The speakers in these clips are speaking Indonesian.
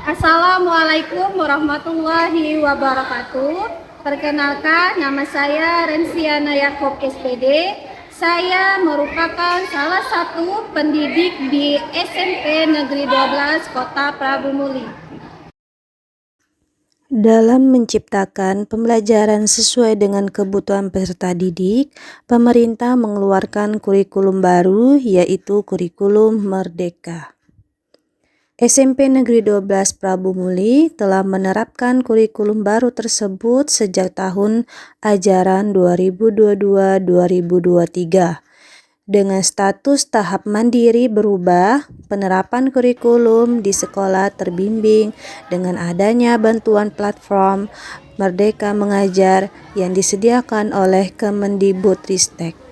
Assalamualaikum warahmatullahi wabarakatuh. Perkenalkan, nama saya Rensiana Yakob SPD. Saya merupakan salah satu pendidik di SMP Negeri 12 Kota Prabu Muli. Dalam menciptakan pembelajaran sesuai dengan kebutuhan peserta didik, pemerintah mengeluarkan kurikulum baru, yaitu kurikulum Merdeka. SMP Negeri 12 Prabu Muli telah menerapkan kurikulum baru tersebut sejak tahun ajaran 2022-2023. Dengan status tahap mandiri berubah, penerapan kurikulum di sekolah terbimbing dengan adanya bantuan platform Merdeka Mengajar yang disediakan oleh Kemendikbudristek.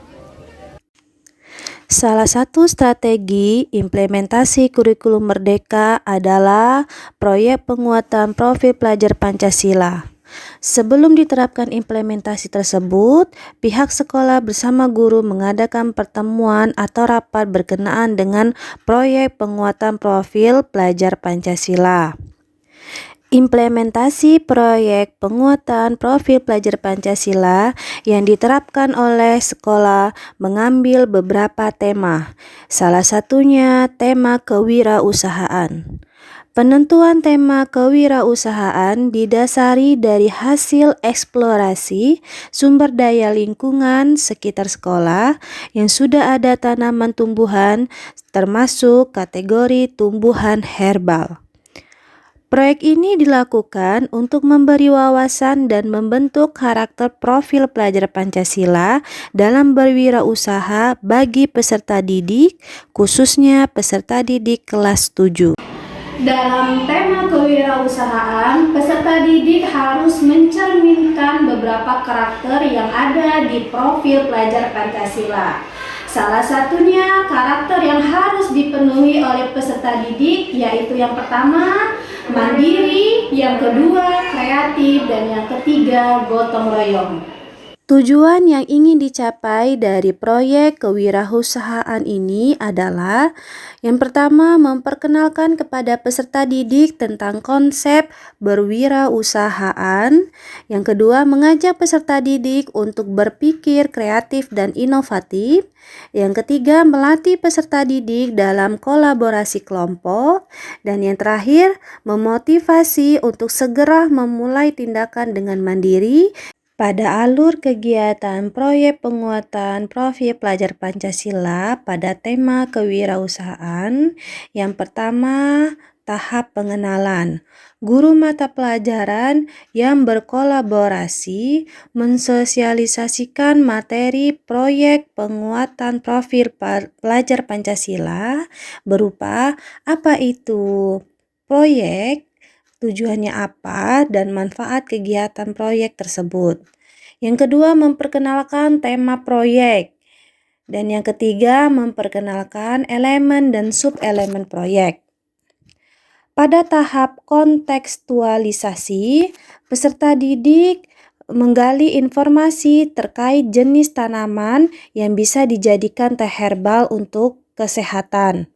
Salah satu strategi implementasi kurikulum Merdeka adalah proyek penguatan profil pelajar Pancasila. Sebelum diterapkan implementasi tersebut, pihak sekolah bersama guru mengadakan pertemuan atau rapat berkenaan dengan proyek penguatan profil pelajar Pancasila. Implementasi proyek penguatan profil pelajar Pancasila yang diterapkan oleh sekolah mengambil beberapa tema. Salah satunya tema kewirausahaan. Penentuan tema kewirausahaan didasari dari hasil eksplorasi sumber daya lingkungan sekitar sekolah yang sudah ada tanaman tumbuhan termasuk kategori tumbuhan herbal. Proyek ini dilakukan untuk memberi wawasan dan membentuk karakter profil pelajar Pancasila dalam berwirausaha bagi peserta didik, khususnya peserta didik kelas 7. Dalam tema kewirausahaan, peserta didik harus mencerminkan beberapa karakter yang ada di profil pelajar Pancasila. Salah satunya karakter yang harus dipenuhi oleh peserta didik, yaitu yang pertama, mandiri, yang kedua, kreatif, dan yang ketiga, gotong royong. Tujuan yang ingin dicapai dari proyek kewirausahaan ini adalah yang pertama, memperkenalkan kepada peserta didik tentang konsep berwirausahaan. Yang kedua, mengajak peserta didik untuk berpikir kreatif dan inovatif. Yang ketiga, melatih peserta didik dalam kolaborasi kelompok. Dan yang terakhir, memotivasi untuk segera memulai tindakan dengan mandiri pada alur kegiatan proyek penguatan profil pelajar Pancasila pada tema kewirausahaan. Yang pertama, tahap pengenalan. Guru mata pelajaran yang berkolaborasi mensosialisasikan materi proyek penguatan profil pelajar Pancasila berupa apa itu proyek, tujuannya apa, dan manfaat kegiatan proyek tersebut. Yang kedua, memperkenalkan tema proyek. Dan yang ketiga, memperkenalkan elemen dan sub-elemen proyek. Pada tahap kontekstualisasi, peserta didik menggali informasi terkait jenis tanaman yang bisa dijadikan teh herbal untuk kesehatan.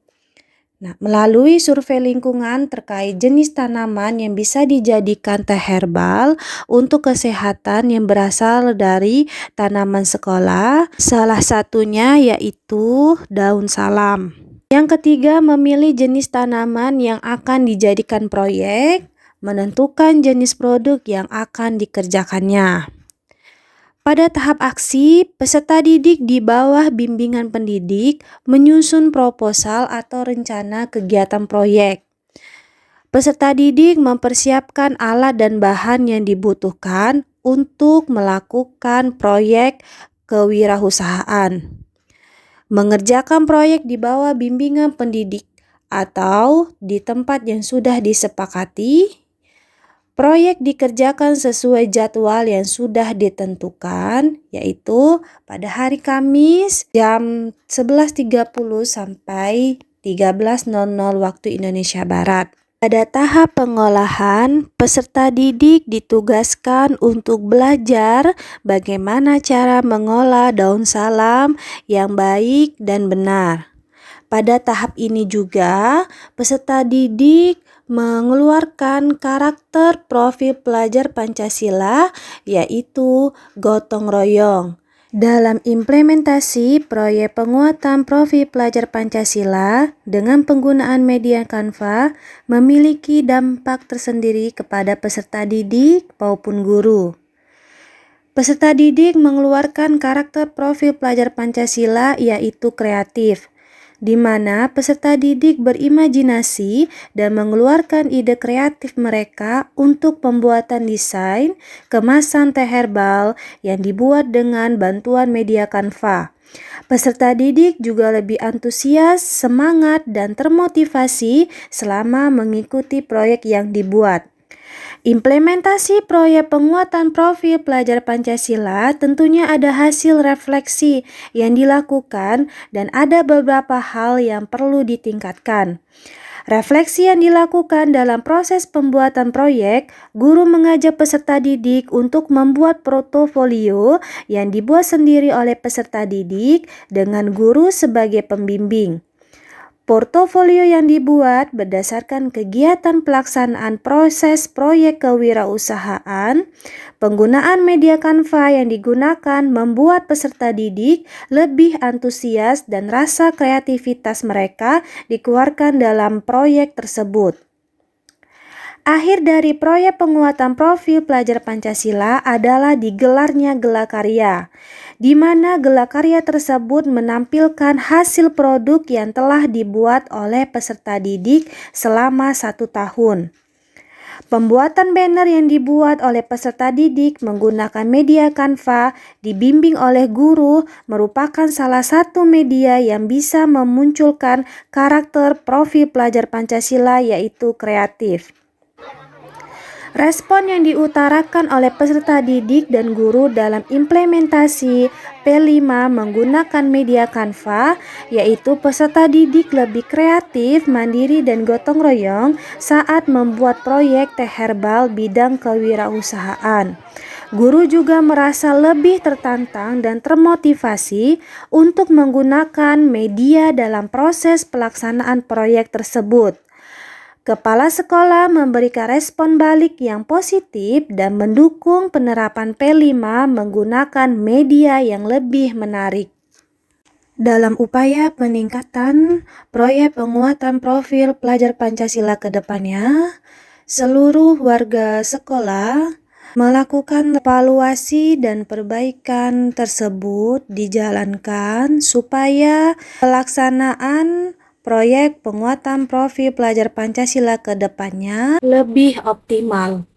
Melalui survei lingkungan terkait jenis tanaman yang bisa dijadikan teh herbal untuk kesehatan yang berasal dari tanaman sekolah, salah satunya yaitu daun salam. Yang ketiga, memilih jenis tanaman yang akan dijadikan proyek, menentukan jenis produk yang akan dikerjakannya. Pada tahap aksi, peserta didik di bawah bimbingan pendidik menyusun proposal atau rencana kegiatan proyek. Peserta didik mempersiapkan alat dan bahan yang dibutuhkan untuk melakukan proyek kewirausahaan. Mengerjakan proyek di bawah bimbingan pendidik atau di tempat yang sudah disepakati. Proyek dikerjakan sesuai jadwal yang sudah ditentukan, yaitu pada hari Kamis jam 11.30 sampai 13.00 waktu Indonesia Barat. Pada tahap pengolahan, peserta didik ditugaskan untuk belajar bagaimana cara mengolah daun salam yang baik dan benar. Pada tahap ini juga, peserta didik mengeluarkan karakter profil pelajar Pancasila, yaitu gotong royong. Dalam implementasi proyek penguatan profil pelajar Pancasila dengan penggunaan media Canva memiliki dampak tersendiri kepada peserta didik maupun guru. Peserta didik mengeluarkan karakter profil pelajar Pancasila yaitu kreatif, di mana peserta didik berimajinasi dan mengeluarkan ide kreatif mereka untuk pembuatan desain kemasan teh herbal yang dibuat dengan bantuan media Canva. Peserta didik juga lebih antusias, semangat, dan termotivasi selama mengikuti proyek yang dibuat. Implementasi proyek penguatan profil pelajar Pancasila tentunya ada hasil refleksi yang dilakukan dan ada beberapa hal yang perlu ditingkatkan. Refleksi yang dilakukan dalam proses pembuatan proyek, guru mengajak peserta didik untuk membuat portofolio yang dibuat sendiri oleh peserta didik dengan guru sebagai pembimbing. Portofolio yang dibuat berdasarkan kegiatan pelaksanaan proses proyek kewirausahaan, penggunaan media Canva yang digunakan membuat peserta didik lebih antusias dan rasa kreativitas mereka dikeluarkan dalam proyek tersebut. Akhir dari proyek penguatan profil pelajar Pancasila adalah digelarnya gelar karya, di mana gelar karya tersebut menampilkan hasil produk yang telah dibuat oleh peserta didik selama 1 tahun. Pembuatan banner yang dibuat oleh peserta didik menggunakan media Canva dibimbing oleh guru merupakan salah satu media yang bisa memunculkan karakter profil pelajar Pancasila yaitu kreatif. Respon yang diutarakan oleh peserta didik dan guru dalam implementasi P5 menggunakan media Canva, yaitu peserta didik lebih kreatif, mandiri, dan gotong royong saat membuat proyek teh herbal bidang kewirausahaan. Guru juga merasa lebih tertantang dan termotivasi untuk menggunakan media dalam proses pelaksanaan proyek tersebut. Kepala sekolah memberikan respon balik yang positif dan mendukung penerapan P5 menggunakan media yang lebih menarik. Dalam upaya peningkatan proyek penguatan profil pelajar Pancasila ke depannya, seluruh warga sekolah melakukan evaluasi dan perbaikan tersebut dijalankan supaya pelaksanaan proyek penguatan profil pelajar Pancasila ke depannya lebih optimal.